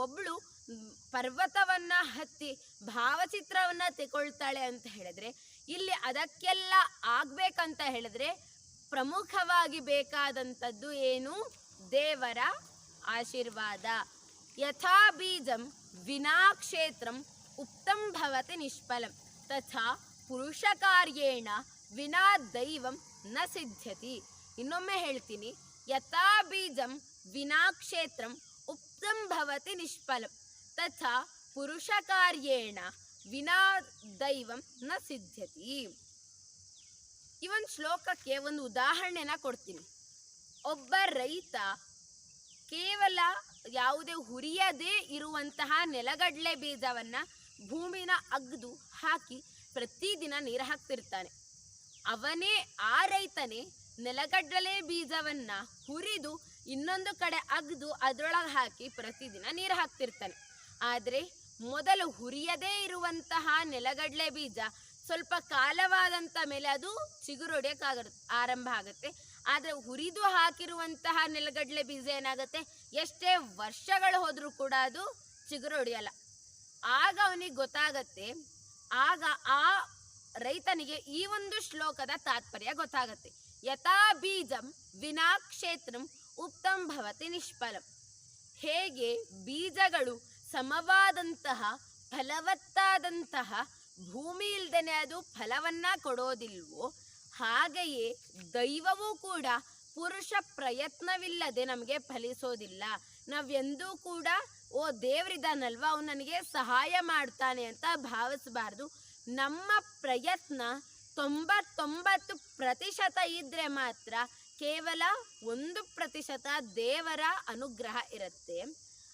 ಒಬ್ಬಳು ಪರ್ವತವನ್ನು ಹತ್ತಿ ಭಾವಚಿತ್ರವನ್ನು ತೆಗೊಳ್ತಾಳೆ ಅಂತ ಹೇಳಿದ್ರೆ, ಇಲ್ಲಿ ಅದಕ್ಕೆಲ್ಲ ಆಗಬೇಕಂತ ಹೇಳಿದ್ರೆ ಪ್ರಮುಖವಾಗಿ ಬೇಕಾದಂಥದ್ದು ಏನು? ದೇವರ ಆಶೀರ್ವಾದ. ಯಥಾ ಬೀಜಂ ವಿನಾ ಕ್ಷೇತ್ರಂ ಉಕ್ತಂ ಭವತಿ ನಿಷ್ಫಲಂ ತಥಾ ಪುರುಷ ಕಾರ್ಯೇಣ ವಿನಾ ದೈವಂ ನ ಸಿದ್ಧ್ಯತಿ. ಇನ್ನೊಮ್ಮೆ ಹೇಳ್ತೀನಿ, ಯಥಾ ಬೀಜಂ ವಿನಾ ಕ್ಷೇತ್ರಂ ಉಕ್ತಂ ಭವತಿ ನಿಷ್ಫಲಂ ತಥಾ ಪುರುಷ ಕಾರ್ಯೇಣ ವಿನಾ ದೈವಂ ನ ಸಿದ್ಧ್ಯತಿ. ಈ ಒಂದು ಶ್ಲೋಕಕ್ಕೆ ಒಂದು ಉದಾಹರಣೆನ ಕೊಡ್ತೀನಿ. ಒಬ್ಬ ರೈತ ಕೇವಲ ಯಾವುದೇ ಹುರಿಯದೇ ಇರುವಂತಹ ನೆಲಗಡಲೆ ಬೀಜವನ್ನು ಭೂಮಿನ ಅಗ್ದು ಹಾಕಿ ಪ್ರತಿದಿನ ನೀರು ಹಾಕ್ತಿರ್ತಾನೆ. ಆ ರೈತನೇ ನೆಲಗಡಲೆ ಬೀಜವನ್ನು ಹುರಿದು ಇನ್ನೊಂದು ಕಡೆ ಅಗ್ದು ಅದರೊಳಗೆ ಹಾಕಿ ಪ್ರತಿದಿನ ನೀರು ಹಾಕ್ತಿರ್ತಾನೆ. ಆದರೆ ಮೊದಲು ಹುರಿಯದೇ ಇರುವಂತಹ ನೆಲಗಡಲೆ ಬೀಜ ಸ್ವಲ್ಪ ಕಾಲವಾದಂಥ ಮೇಲೆ ಅದು ಚಿಗುರೊಡೆಯೋಕ್ಕಾಗ ಆರಂಭ ಆಗುತ್ತೆ. ಆದರೆ ಹುರಿದು ಹಾಕಿರುವಂತಹ ನೆಲಗಡಲೆ ಬೀಜ ಏನಾಗುತ್ತೆ, ಎಷ್ಟೇ ವರ್ಷಗಳು ಹೋದರೂ ಕೂಡ ಅದು ಚಿಗುರೊಡೆಯಲ್ಲ. ಆಗ ಅವನಿಗೆ ಗೊತ್ತಾಗತ್ತೆ, ಆಗ ಆ ರೈತನಿಗೆ ಈ ಒಂದು ಶ್ಲೋಕದ ತಾತ್ಪರ್ಯ ಗೊತ್ತಾಗತ್ತೆ. ಯಥಾ ಬೀಜಂ ವಿನಾ ಕ್ಷೇತ್ರಂ ಉಕ್ತಂ ಭವತಿ ನಿಷ್ಫಲಂ. ಹೇಗೆ ಬೀಜಗಳು ಸಮವಾದಂತಹ ಫಲವತ್ತಾದಂತಹ ಭೂಮಿ ಇಲ್ದೇನೆ ಅದು ಫಲವನ್ನ ಕೊಡೋದಿಲ್ವೋ, ಹಾಗೆಯೇ ದೈವವೂ ಕೂಡ ಪುರುಷ ಪ್ರಯತ್ನವಿಲ್ಲದೆ ನಮಗೆ ಫಲಿಸೋದಿಲ್ಲ. ನಾವೆಂದೂ ಕೂಡ ಓ ದೇವ್ರಿದಾನಲ್ವ, ಅವನು ನನಗೆ ಸಹಾಯ ಮಾಡ್ತಾನೆ ಅಂತ ಭಾವಿಸಬಾರ್ದು. ನಮ್ಮ ಪ್ರಯತ್ನ 99% ಇದ್ರೆ ಮಾತ್ರ ಕೇವಲ 1% ದೇವರ ಅನುಗ್ರಹ ಇರುತ್ತೆ.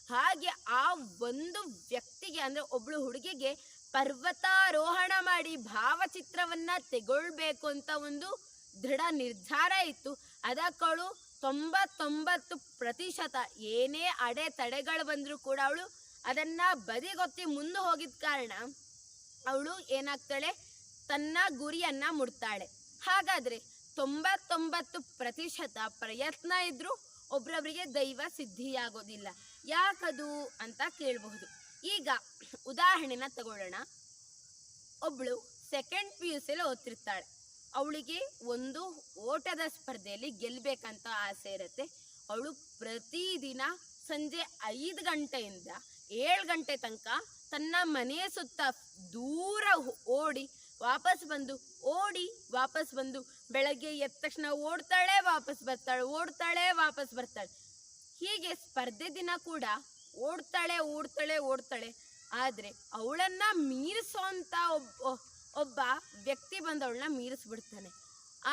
ಹಾಗೆ ಆ ಒಂದು ವ್ಯಕ್ತಿಗೆ, ಅಂದರೆ ಒಬ್ಳು ಹುಡುಗಿಗೆ ಪರ್ವತಾರೋಹಣ ಮಾಡಿ ಭಾವಚಿತ್ರವನ್ನ ತೆಗೊಳ್ಬೇಕು ಅಂತ ಒಂದು ದೃಢ ನಿರ್ಧಾರ ಇತ್ತು. ಅದಕ್ಕವಳು 99% ಏನೇ ಅಡೆತಡೆಗಳು ಬಂದರೂ ಕೂಡ ಅವಳು ಅದನ್ನ ಬದಿಗೊತ್ತಿ ಮುಂದೆ ಹೋಗಿದ ಕಾರಣ ಅವಳು ಏನಾಗ್ತಾಳೆ, ತನ್ನ ಗುರಿಯನ್ನ ಮುಟ್ತಾಳೆ. ಹಾಗಾದ್ರೆ 99% ಪ್ರಯತ್ನ ಇದ್ರೂ ಒಬ್ರೊಬ್ರಿಗೆ ದೈವ ಸಿದ್ಧಿಯಾಗೋದಿಲ್ಲ. ಯಾಕದು ಅಂತ ಕೇಳಬಹುದು. ಈಗ ಉದಾಹರಣೆನ ತಗೊಳ್ಳೋಣ. ಒಬ್ಳು ಸೆಕೆಂಡ್ PUC ಓದ್ತಿರ್ತಾಳೆ. ಅವಳಿಗೆ ಒಂದು ಓಟದ ಸ್ಪರ್ಧೆಯಲ್ಲಿ ಗೆಲ್ಲಬೇಕಂತ ಆಸೆ ಇರುತ್ತೆ. ಅವಳು ಪ್ರತಿದಿನ ಸಂಜೆ 5 ಗಂಟೆಯಿಂದ 7 ಗಂಟೆ ತನಕ ತನ್ನ ಮನೆಯ ಸುತ್ತ ದೂರ ಓಡಿ ವಾಪಸ್ ಬಂದು ಬೆಳಗ್ಗೆ ಎದ್ದ ತಕ್ಷಣ ಓಡ್ತಾಳೆ, ವಾಪಸ್ ಬರ್ತಾಳೆ, ಓಡ್ತಾಳೆ, ವಾಪಸ್ ಬರ್ತಾಳೆ. ಹೀಗೆ ಸ್ಪರ್ಧೆ ದಿನ ಕೂಡ ಓಡ್ತಾಳೆ. ಆದರೆ ಅವಳನ್ನ ಮೀರಿಸೋಂಥ ಒಬ್ಬ ವ್ಯಕ್ತಿ ಬಂದು ಅವಳನ್ನ ಮೀರಿಸ್ಬಿಡ್ತಾನೆ.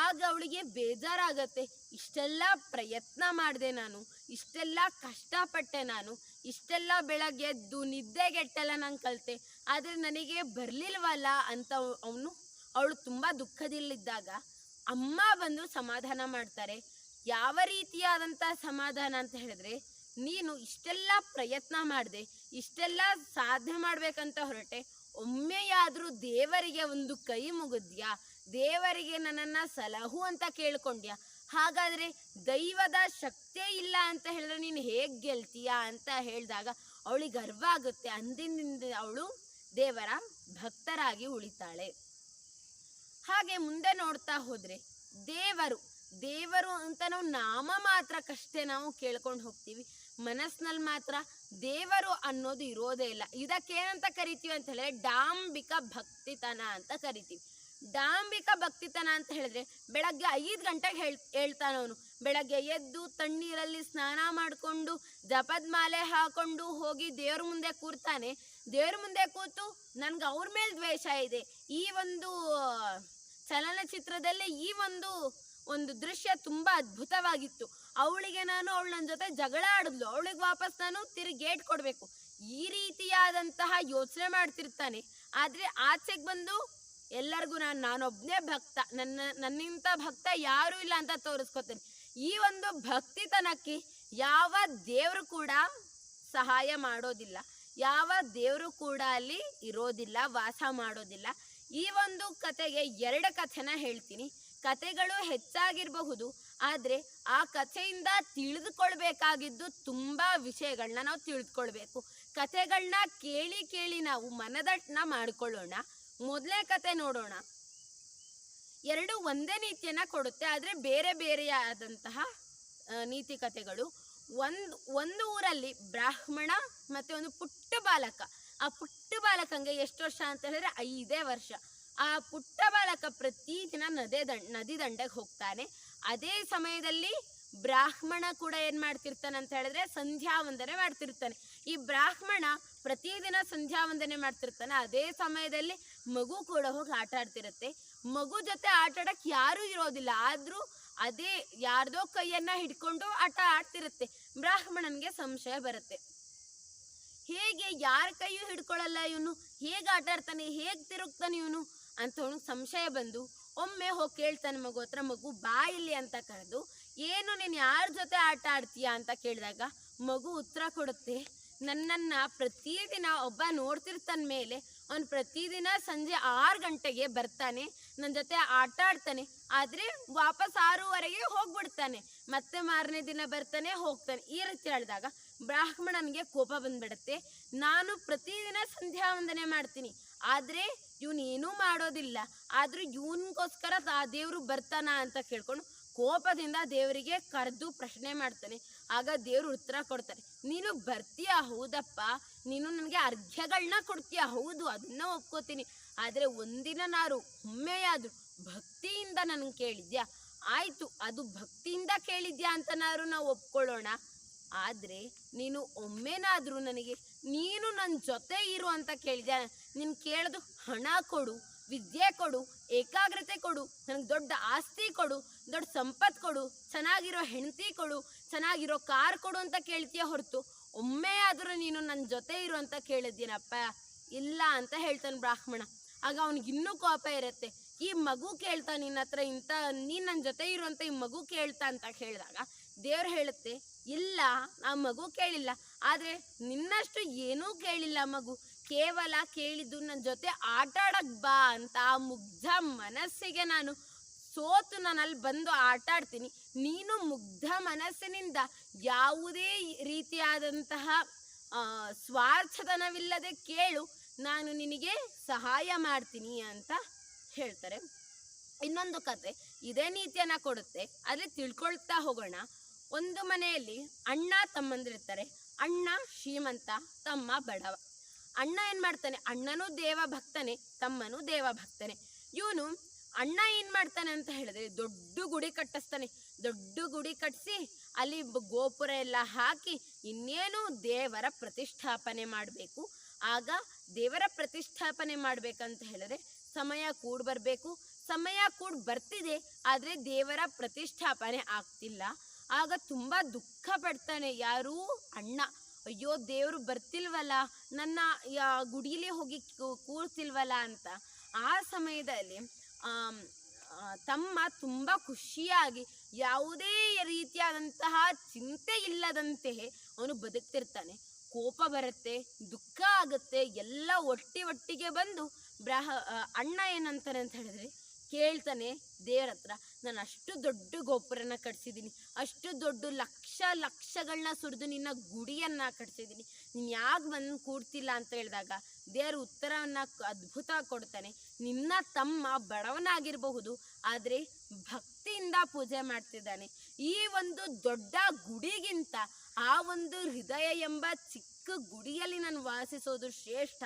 ಆಗ ಅವಳಿಗೆ ಬೇಜಾರಾಗತ್ತೆ. ಇಷ್ಟೆಲ್ಲ ಪ್ರಯತ್ನ ಮಾಡಿದೆ ನಾನು, ಇಷ್ಟೆಲ್ಲ ಕಷ್ಟಪಟ್ಟೆ ನಾನು, ಇಷ್ಟೆಲ್ಲ ಬೆಳಗ್ಗೆ ಎದ್ದು ನಿದ್ದೆಗೆಟ್ಟೆಲ್ಲ ನಾನು ಕಲಿತೆ, ಆದರೆ ನನಗೆ ಬರಲಿಲ್ವಲ್ಲ ಅಂತ ಅವಳು ತುಂಬ ದುಃಖದಲ್ಲಿದ್ದಾಗ ಅಮ್ಮ ಬಂದು ಸಮಾಧಾನ ಮಾಡ್ತಾರೆ. ಯಾವ ರೀತಿಯಾದಂಥ ಸಮಾಧಾನ ಅಂತ ಹೇಳಿದ್ರೆ, ನೀನು ಇಷ್ಟೆಲ್ಲ ಪ್ರಯತ್ನ ಮಾಡಿದೆ, ಇಷ್ಟೆಲ್ಲ ಸಾಧನೆ ಮಾಡ್ಬೇಕಂತ ಹೊರಟೆ, ಒಮ್ಮೆಯಾದರೂ ದೇವರಿಗೆ ಒಂದು ಕೈ ಮುಗಿದ್ಯಾ, ದೇವರಿಗೆ ನನ್ನನ್ನು ಸಲಹು ಅಂತ ಕೇಳ್ಕೊಂಡ್ಯಾ? ಹಾಗಾದರೆ ದೈವದ ಶಕ್ತಿಯೇ ಇಲ್ಲ ಅಂತ ಹೇಳಿದ್ರೆ ನೀನು ಹೇಗೆ ಗೆಲ್ತೀಯಾ ಅಂತ ಹೇಳಿದಾಗ ಅವಳಿಗೆ ಗರ್ವ ಆಗುತ್ತೆ. ಅಂದಿನಿಂದ ಅವಳು ದೇವರ ಭಕ್ತರಾಗಿ ಉಳಿತಾಳೆ. ಹಾಗೆ ಮುಂದೆ ನೋಡ್ತಾ ಹೋದರೆ ದೇವರು ಅಂತ ನಾವು ನಾಮ ಮಾತ್ರಕ್ಕಷ್ಟೇ ನಾವು ಕೇಳ್ಕೊಂಡು ಹೋಗ್ತೀವಿ. ಮನಸ್ಸಿನಲ್ಲಿ ಮಾತ್ರ ದೇವರು ಅನ್ನೋದು ಇರೋದೇ ಇಲ್ಲ. ಇದಕ್ಕೇನಂತ ಕರಿತೀವಿ ಅಂತ ಹೇಳಿದ್ರೆ ಡಾಂಬಿಕ ಭಕ್ತಿತನ ಅಂತ ಕರಿತೀವಿ. ಡಾಂಬಿಕ ಭಕ್ತಿತನ ಅಂತ ಹೇಳಿದ್ರೆ ಬೆಳಗ್ಗೆ 5 ಗಂಟೆಗೆ ಹೇಳ್ತಾನವನು. ಬೆಳಗ್ಗೆ ಎದ್ದು ತಣ್ಣೀರಲ್ಲಿ ಸ್ನಾನ ಮಾಡಿಕೊಂಡು ಜಪದ ಮಾಲೆ ಹಾಕೊಂಡು ಹೋಗಿ ದೇವ್ರ ಮುಂದೆ ಕೂರ್ತಾನೆ. ದೇವ್ರ ಮುಂದೆ ಕೂತು ನನ್ಗೆ ಅವ್ರ ಮೇಲೆ ದ್ವೇಷ ಇದೆ. ಈ ಒಂದು ಚಲನಚಿತ್ರದಲ್ಲಿ ಈ ಒಂದು ದೃಶ್ಯ ತುಂಬಾ ಅದ್ಭುತವಾಗಿತ್ತು. ಅವಳಿಗೆ ಅವಳು ನನ್ನ ಜೊತೆ ಜಗಳ ಆಡಿದ್ಲು, ಅವಳಿಗೆ ವಾಪಸ್ ನಾನು ತಿರುಗಿ ಗೇಟ್ ಕೊಡಬೇಕು, ಈ ರೀತಿಯಾದಂತಹ ಯೋಚನೆ ಮಾಡ್ತಿರ್ತಾನೆ. ಆದರೆ ಆಚೆಗೆ ಬಂದು ಎಲ್ಲರಿಗೂ ನಾನೊಬ್ಬನೇ ಭಕ್ತ, ನನ್ನಿಂತ ಭಕ್ತ ಯಾರೂ ಇಲ್ಲ ಅಂತ ತೋರಿಸ್ಕೊತೇನೆ. ಈ ಒಂದು ಭಕ್ತಿತನಕ್ಕೆ ಯಾವ ದೇವರು ಕೂಡ ಸಹಾಯ ಮಾಡೋದಿಲ್ಲ, ಯಾವ ದೇವರು ಕೂಡ ಅಲ್ಲಿ ಇರೋದಿಲ್ಲ, ವಾಸ ಮಾಡೋದಿಲ್ಲ. ಈ ಒಂದು ಕತೆಗೆ 2 ಕಥೆನ ಹೇಳ್ತೀನಿ. ಕತೆಗಳು ಹೆಚ್ಚಾಗಿರಬಹುದು, ಆದರೆ ಆ ಕಥೆಯಿಂದ ತಿಳಿದುಕೊಳ್ಬೇಕಾಗಿದ್ದು ತುಂಬ ವಿಷಯಗಳನ್ನ ನಾವು ತಿಳಿದುಕೊಳ್ಬೇಕು. ಕಥೆಗಳನ್ನ ಕೇಳಿ ನಾವು ಮನದಟ್ಟನ ಮಾಡ್ಕೊಳ್ಳೋಣ. ಮೊದಲನೇ ಕತೆ ನೋಡೋಣ. 2 ಒಂದೇ ನೀತಿಯನ್ನ ಕೊಡುತ್ತೆ, ಆದರೆ ಬೇರೆ ಬೇರೆಯಾದಂತಹ ನೀತಿ ಕಥೆಗಳು. ಒಂದು ಊರಲ್ಲಿ ಬ್ರಾಹ್ಮಣ ಮತ್ತೆ ಒಂದು ಪುಟ್ಟ ಬಾಲಕ. ಆ ಪುಟ್ಟ ಬಾಲಕಂಗೆ ಎಷ್ಟು ವರ್ಷ ಅಂತ ಹೇಳಿದ್ರೆ 5 ವರ್ಷ. ಆ ಪುಟ್ಟ ಬಾಲಕ ಪ್ರತಿದಿನ ನದಿ ದಂಡೆಗೆ ಹೋಗ್ತಾನೆ. ಅದೇ ಸಮಯದಲ್ಲಿ ಬ್ರಾಹ್ಮಣ ಕೂಡ ಏನ್ ಮಾಡ್ತಿರ್ತಾನೆ ಅಂತ ಹೇಳಿದ್ರೆ ಸಂಧ್ಯಾ ವಂದನೆ ಮಾಡ್ತಿರ್ತಾನೆ. ಈ ಬ್ರಾಹ್ಮಣ ಪ್ರತಿದಿನ ಸಂಧ್ಯಾ ವಂದನೆ ಮಾಡ್ತಿರ್ತಾನೆ. ಅದೇ ಸಮಯದಲ್ಲಿ ಮಗು ಕೂಡ ಹೋಗಿ ಆಟ ಆಡ್ತಿರುತ್ತೆ. ಮಗು ಜೊತೆ ಆಟ ಆಡಕ್ಕೆ ಯಾರೂ ಇರೋದಿಲ್ಲ, ಆದ್ರೂ ಅದೇ ಯಾರ್ದೋ ಕೈಯನ್ನ ಹಿಡ್ಕೊಂಡು ಆಟ ಆಡ್ತಿರುತ್ತೆ. ಬ್ರಾಹ್ಮಣನ್ಗೆ ಸಂಶಯ ಬರುತ್ತೆ, ಹೇಗೆ ಯಾರ ಕೈಯೂ ಹಿಡ್ಕೊಳ್ಳಲ್ಲ ಇವನು, ಹೇಗೆ ಆಟ ಆಡ್ತಾನೆ, ಹೇಗೆ ತಿರುಗ್ತಾನೆ ಇವನು ಅಂತ ಅವನಿಗೆ ಸಂಶಯ ಬಂದು ಒಮ್ಮೆ ಹೋಗಿ ಕೇಳ್ತಾನೆ ಮಗು ಹತ್ರ. ಮಗು ಬಾ ಇಲ್ಲಿ ಅಂತ ಕರೆದು, ಏನು ನೀನು ಯಾರ ಜೊತೆ ಆಟ ಆಡ್ತೀಯಾ ಅಂತ ಕೇಳಿದಾಗ ಮಗು ಉತ್ತರ ಕೊಡುತ್ತೆ, ನನ್ನನ್ನು ಪ್ರತಿದಿನ ಒಬ್ಬ ನೋಡ್ತಿರ್ತಾನ ಮೇಲೆ ಅವನು ಪ್ರತಿದಿನ ಸಂಜೆ 6 ಗಂಟೆಗೆ ಬರ್ತಾನೆ, ನನ್ನ ಜೊತೆ ಆಟ ಆಡ್ತಾನೆ, ಆದರೆ ವಾಪಸ್ 6:15ಗೆ ಹೋಗ್ಬಿಡ್ತಾನೆ. ಮತ್ತೆ ಮಾರನೇ ದಿನ ಬರ್ತಾನೆ, ಹೋಗ್ತಾನೆ. ಈ ರೀತಿ ಹೇಳಿದಾಗ ಬ್ರಾಹ್ಮಣನಿಗೆ ಕೋಪ ಬಂದ್ಬಿಡತ್ತೆ. ನಾನು ಪ್ರತಿದಿನ ಸಂಧ್ಯಾ ವಂದನೆ ಮಾಡ್ತೀನಿ, ಆದರೆ ಇವನು ಏನೂ ಮಾಡೋದಿಲ್ಲ, ಆದರೂ ಇವನಿಗೋಸ್ಕರ ಆ ದೇವರು ಬರ್ತಾನ ಅಂತ ಕೇಳ್ಕೊಂಡು ಕೋಪದಿಂದ ದೇವರಿಗೆ ಕರೆದು ಪ್ರಶ್ನೆ ಮಾಡ್ತಾನೆ. ಆಗ ದೇವರು ಉತ್ತರ ಕೊಡ್ತಾರೆ, ನೀನು ಬರ್ತೀಯ ಹೌದಪ್ಪ, ನೀನು ನನಗೆ ಅರ್ಘ್ಯಗಳನ್ನ ಕೊಡ್ತೀಯ ಹೌದು, ಅದನ್ನ ಒಪ್ಕೋತೀನಿ, ಆದರೆ ಒಂದಿನ ನಾನು ಒಮ್ಮೆಯಾದ್ರು ಭಕ್ತಿಯಿಂದ ನನಗೆ ಕೇಳಿದ್ಯಾ, ಆಯಿತು ಅದು ಭಕ್ತಿಯಿಂದ ಕೇಳಿದ್ಯಾ ಅಂತನಾದ್ರು ನಾವು ಒಪ್ಕೊಳ್ಳೋಣ. ಆದರೆ ನೀನು ಒಮ್ಮೆನಾದರೂ ನನಗೆ ನೀನು ನನ್ನ ಜೊತೆ ಇರು ಅಂತ ಕೇಳಿದ್ಯಾ, ನೀನು ಕೇಳೋದು ಹಣ ಕೊಡು, ವಿದ್ಯೆ ಕೊಡು, ಏಕಾಗ್ರತೆ ಕೊಡು, ನನಗೆ ದೊಡ್ಡ ಆಸ್ತಿ ಕೊಡು, ದೊಡ್ಡ ಸಂಪತ್ತು ಕೊಡು, ಚೆನ್ನಾಗಿರೋ ಹೆಂಡತಿ ಕೊಡು, ಚೆನ್ನಾಗಿರೋ ಕಾರ್ ಕೊಡು ಅಂತ ಕೇಳ್ತೀಯ ಹೊರತು ಒಮ್ಮೆ ಆದರೂ ನೀನು ನನ್ನ ಜೊತೆ ಇರು ಅಂತ ಕೇಳಿದ್ದೀನಪ್ಪ, ಇಲ್ಲ ಅಂತ ಹೇಳ್ತಾನೆ ಬ್ರಾಹ್ಮಣ. ಆಗ ಅವನಿಗೆ ಇನ್ನೂ ಕೋಪ ಇರುತ್ತೆ. ಈ ಮಗು ಕೇಳ್ತಾ ನಿನ್ನ ಹತ್ರ ನೀನು ನನ್ನ ಜೊತೆ ಇರು ಅಂತ ಈ ಮಗು ಕೇಳ್ತಾ ಅಂತ ಹೇಳಿದಾಗ ದೇವ್ರು ಹೇಳುತ್ತೆ, ಇಲ್ಲ ಆ ಮಗು ಕೇಳಿಲ್ಲ, ಆದರೆ ನಿನ್ನಷ್ಟು ಏನೂ ಕೇಳಿಲ್ಲ ಮಗು, ಕೇವಲ ಕೇಳಿದ್ದು ನನ್ನ ಜೊತೆ ಆಟ ಆಡಕ್ ಬಾ ಅಂತ. ಆ ಮುಗ್ಧ ಮನಸ್ಸಿಗೆ ನಾನು ಸೋತು ನಾನು ಅಲ್ಲಿ ಬಂದು ಆಟ ಆಡ್ತೀನಿ, ನೀನು ಮುಗ್ಧ ಮನಸ್ಸಿನಿಂದ ಯಾವುದೇ ರೀತಿಯಾದಂತಹ ಸ್ವಾರ್ಥತನವಿಲ್ಲದೆ ಕೇಳು, ನಾನು ನಿನಗೆ ಸಹಾಯ ಮಾಡ್ತೀನಿ ಅಂತ ಹೇಳ್ತಾರೆ. ಇನ್ನೊಂದು ಕತೆ ಇದೇ ನೀತಿಯನ್ನ ಕೊಡುತ್ತೆ, ಆದರೆ ತಿಳ್ಕೊಳ್ತಾ ಹೋಗೋಣ. ಒಂದು ಮನೆಯಲ್ಲಿ ಅಣ್ಣ ತಮ್ಮಂದಿರ್ತಾರೆ. ಅಣ್ಣ ಶ್ರೀಮಂತ, ತಮ್ಮ ಬಡವ. ಅಣ್ಣ ಏನು ಮಾಡ್ತಾನೆ, ಅಣ್ಣನೂ ದೇವ ಭಕ್ತನೇ, ತಮ್ಮನೂ ದೇವ ಭಕ್ತನೇ. ಇವನು ಅಣ್ಣ ಏನು ಮಾಡ್ತಾನೆ ಅಂತ ಹೇಳಿದ್ರೆ ದೊಡ್ಡ ಗುಡಿ ಕಟ್ಟಿಸ್ತಾನೆ. ದೊಡ್ಡ ಗುಡಿ ಕಟ್ಟಿಸಿ ಅಲ್ಲಿ ಗೋಪುರ ಎಲ್ಲ ಹಾಕಿ ಇನ್ನೇನು ದೇವರ ಪ್ರತಿಷ್ಠಾಪನೆ ಮಾಡಬೇಕು. ಆಗ ದೇವರ ಪ್ರತಿಷ್ಠಾಪನೆ ಮಾಡಬೇಕಂತ ಹೇಳಿದ್ರೆ ಸಮಯ ಕೂಡ ಬರಬೇಕು. ಸಮಯ ಕೂಡ ಬರ್ತಿದೆ, ಆದರೆ ದೇವರ ಪ್ರತಿಷ್ಠಾಪನೆ ಆಗ್ತಿಲ್ಲ. ಆಗ ತುಂಬ ದುಃಖ ಪಡ್ತಾನೆ ಯಾರು, ಅಣ್ಣ. ಅಯ್ಯೋ ದೇವರು ಬರ್ತಿಲ್ವಲ್ಲ, ನನ್ನ ಗುಡಿಲಿ ಹೋಗಿ ಕೂರ್ತಿಲ್ವಲ್ಲ ಅಂತ. ಆ ಸಮಯದಲ್ಲಿ ತಮ್ಮ ತುಂಬ ಖುಷಿಯಾಗಿ ಯಾವುದೇ ರೀತಿಯಾದಂತಹ ಚಿಂತೆ ಇಲ್ಲದಂತೆ ಅವನು ಬದುಕ್ತಿರ್ತಾನೆ. ಕೋಪ ಬರುತ್ತೆ, ದುಃಖ ಆಗುತ್ತೆ, ಎಲ್ಲ ಒಟ್ಟಿಗೆ ಬಂದು ಅಣ್ಣ ಏನಂತಾನೆ ಅಂತ ಹೇಳಿದ್ರೆ ಕೇಳ್ತಾನೆ ದೇವರ ಹತ್ರ, ನಾನು ಅಷ್ಟು ದೊಡ್ಡ ಗೋಪುರನ ಕಟ್ಸಿದ್ದೀನಿ, ಅಷ್ಟು ದೊಡ್ಡ ಲಕ್ಷಗಳನ್ನ ಸುರಿದು ನಿನ್ನ ಗುಡಿಯನ್ನ ಕಟ್ಸಿದ್ದೀನಿ, ನೀನು ಯಾಕೆ ಬಂದು ಕೂಡ್ತಿಲ್ಲ ಅಂತ ಹೇಳಿದಾಗ ದೇವರು ಉತ್ತರವನ್ನ ಅದ್ಭುತ ಕೊಡ್ತಾನೆ. ನಿನ್ನ ತಮ್ಮ ಬಡವನಾಗಿರಬಹುದು, ಆದರೆ ಭಕ್ತಿಯಿಂದ ಪೂಜೆ ಮಾಡ್ತಿದ್ದಾನೆ. ಈ ಒಂದು ದೊಡ್ಡ ಗುಡಿಗಿಂತ ಆ ಒಂದು ಹೃದಯ ಎಂಬ ಚಿಕ್ಕ ಗುಡಿಯಲ್ಲಿ ನಾನು ವಾಸಿಸೋದು ಶ್ರೇಷ್ಠ.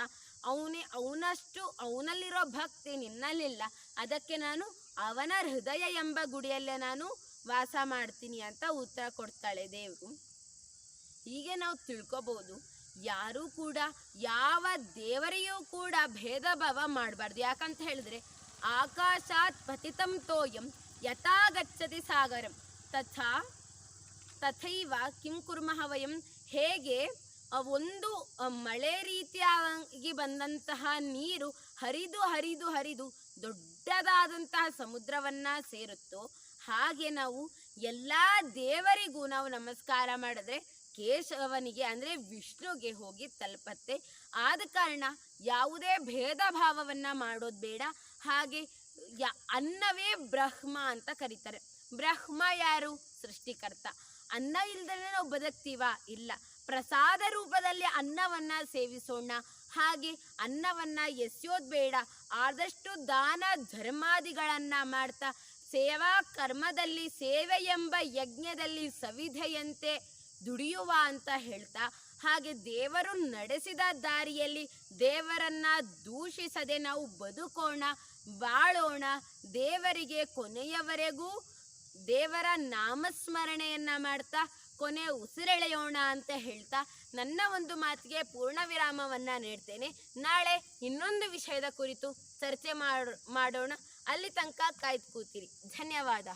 ಅವನಲ್ಲಿರೋ ಭಕ್ತಿ ನಿನ್ನಲ್ಲಿಲ್ಲ, ಅದಕ್ಕೆ ನಾನು ಅವನ ಹೃದಯ ಎಂಬ ಗುಡಿಯಲ್ಲೇ ನಾನು ವಾಸ ಮಾಡ್ತೀನಿ ಅಂತ ಉತ್ತರ ಕೊಡ್ತಾಳೆ ದೇವರು. ಹೀಗೆ ನಾವು ತಿಳ್ಕೊಬಹುದು, ಯಾರೂ ಕೂಡ ಯಾವ ದೇವರಿಗೂ ಕೂಡ ಭೇದ ಭಾವ ಮಾಡಬಾರ್ದು. ಯಾಕಂತ ಹೇಳಿದ್ರೆ ಆಕಾಶಾತ್ ಪತಿತಂ ತೋಯಂ ಯಥಾ ಗಚ್ಚತಿ ಸಾಗರಂ ತಥೈವ ಕಿಂ ಕುರ್ಮಃ ವಯಂ. ಹೇಗೆ ಒಂದು ಮಳೆ ರೀತಿಯಾಗಿ ಬಂದಂತಹ ನೀರು ಹರಿದು ದೊಡ್ಡದಾದಂತಹ ಸಮುದ್ರವನ್ನ ಸೇರುತ್ತೋ, ಹಾಗೆ ನಾವು ಎಲ್ಲ ದೇವರಿಗೂ ನಾವು ನಮಸ್ಕಾರ ಮಾಡಿದ್ರೆ ಕೇಶವನಿಗೆ ಅಂದರೆ ವಿಷ್ಣುಗೆ ಹೋಗಿ ತಲುಪತ್ತೆ. ಆದ ಕಾರಣ ಯಾವುದೇ ಭೇದ ಭಾವವನ್ನ ಮಾಡೋದು ಬೇಡ. ಹಾಗೆ ಅನ್ನವೇ ಬ್ರಹ್ಮ ಅಂತ ಕರೀತಾರೆ. ಬ್ರಹ್ಮ ಯಾರು? ಸೃಷ್ಟಿಕರ್ತ. ಅನ್ನ ಇಲ್ದೇ ನಾವು ಬದುಕ್ತೀವ? ಇಲ್ಲ. ಪ್ರಸಾದ ರೂಪದಲ್ಲಿ ಅನ್ನವನ್ನ ಸೇವಿಸೋಣ. ಹಾಗೆ ಅನ್ನವನ್ನ ಎಸೆಯೋದು ಬೇಡ. ಆದಷ್ಟು ದಾನ ಧರ್ಮಾದಿಗಳನ್ನ ಮಾಡ್ತಾ ಸೇವಾ ಕರ್ಮದಲ್ಲಿ ಸೇವೆ ಎಂಬ ಯಜ್ಞದಲ್ಲಿ ಸವಿಧೆಯಂತೆ ದುಡಿಯುವ ಅಂತ ಹೇಳ್ತಾ, ಹಾಗೆ ದೇವರು ನಡೆಸಿದ ದಾರಿಯಲ್ಲಿ ದೇವರನ್ನ ದೂಷಿಸದೆ ನಾವು ಬದುಕೋಣ, ಬಾಳೋಣ. ದೇವರಿಗೆ ಕೊನೆಯವರೆಗೂ ದೇವರ ನಾಮಸ್ಮರಣೆಯನ್ನ ಮಾಡ್ತಾ ಕೊನೆ ಉಸಿರೆಳೆಯೋಣ ಅಂತ ಹೇಳ್ತಾ ನನ್ನ ಒಂದು ಮಾತಿಗೆ ಪೂರ್ಣ ವಿರಾಮವನ್ನ ನೀಡ್ತೇನೆ. ನಾಳೆ ಇನ್ನೊಂದು ವಿಷಯದ ಕುರಿತು ಚರ್ಚೆ ಮಾಡೋಣ. ಅಲ್ಲಿ ತನಕ ಕಾಯ್ದು ಕೂತಿರಿ. ಧನ್ಯವಾದ.